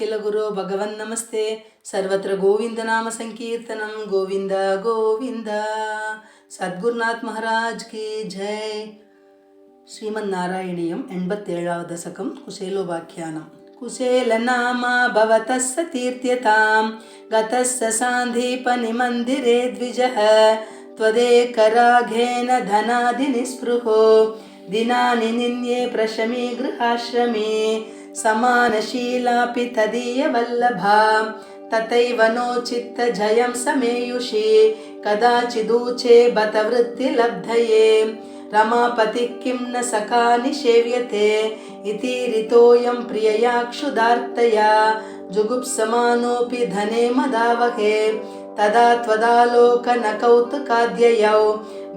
अखिल गुरो भगवन् नमस्ते सर्वत्र गोविंद नाम संकीर्तनम गोविंद गोविंद सद्गुरुनाथ महाराज की जय श्रीमन्नारायणीयम 87వ दशकम कुशेलोपाख्यानम कुशेलनामा भवतस्स तीर्थ्यतां गतस्स सान्धीपनिमन्दिरे द्विजः त्वदेकराघेन धनादिनिस्पृहो दिनानि निन्ये प्रशमी गृहाश्रमे समानशीलापि तदीयवल्लभा तथैव नो चित्तजयं समेयुषि कदाचिदूचे बत वृत्तिलब्धये रमापतिः किं न सखा निषेव्यते इति ऋतोऽयं प्रियया क्षुधार्तया जुगुप्समानोऽपि धने मदावहे तदा त्वदालोक न कौतुकाद्ययौ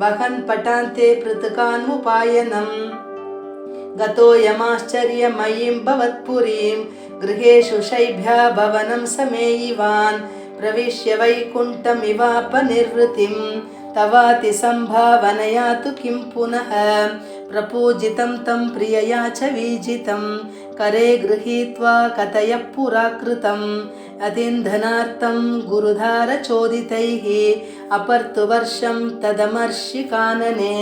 वहन् पटान्ते पृथुकान्मुपायनम् गतोऽयमाश्चर्यमयीं भवत्पुरीं गृहेषु शैभ्या भवनं समेयिवान् प्रविश्य वैकुण्ठमिवापनिर्वृतिं तवाति सम्भावनया तु किं पुनः प्रपूजितं तं प्रियया च वीजितं करे गृहीत्वा कथय पुराकृतम् अतिन्धनार्थं गुरुधारचोदितैः अपर्तुवर्षं तदमर्षिकानने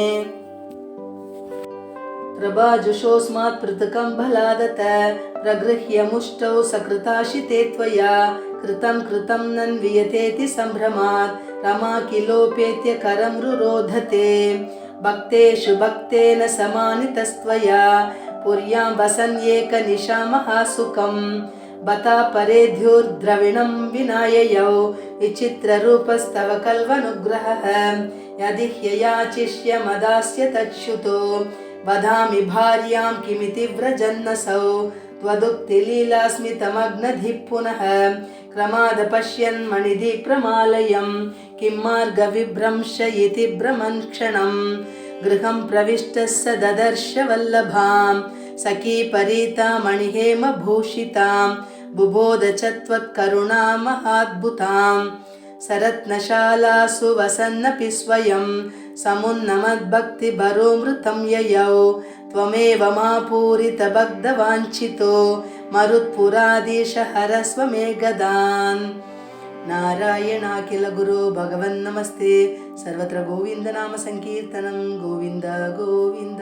प्रभाजुषोऽस्मात् पृथुकं बलादत प्रगृह्य मुष्टौ सकृताशिते त्वया कृतं नन्वियतेति सम्भ्रमात् रमा किलोपेत्य करं रुरोधते भक्तेषु भक्तेन समानितस्त्वया पुर्यां वसन्येकनिशा महासुखं बता परेद्युर्द्रविणं विनाययौ विचित्ररूपस्तव कल्वनुग्रहः यदि ह्ययाचिष्य मदास्य तच्छुतो वदामि भार्यां किमिति व्रजन्नसौ त्वदुक्तिलीलास्मितमग्नधिः पुनः क्रमाद पश्यन् मणिदीप्रमालयं किं मार्गविभ्रंश इति भ्रमन् क्षणं गृहं प्रविष्टः स ददर्श वल्लभां सखी परीता मणिहेमभूषितां बुबोध च त्वत्करुणा महाद्भुतां सरत्नशालासु वसन्नपि स्वयं समुन्नमद्भक्तिभरोमृतं ययौ त्वमेव मापूरितभक्तवाञ्छितो मरुत्पुराधीश हरस्व मे गदान् नारायणाखिल गुरो भगवन् नमस्ते सर्वत्र गोविन्द नाम संकीर्तनं गोविन्द गोविन्द।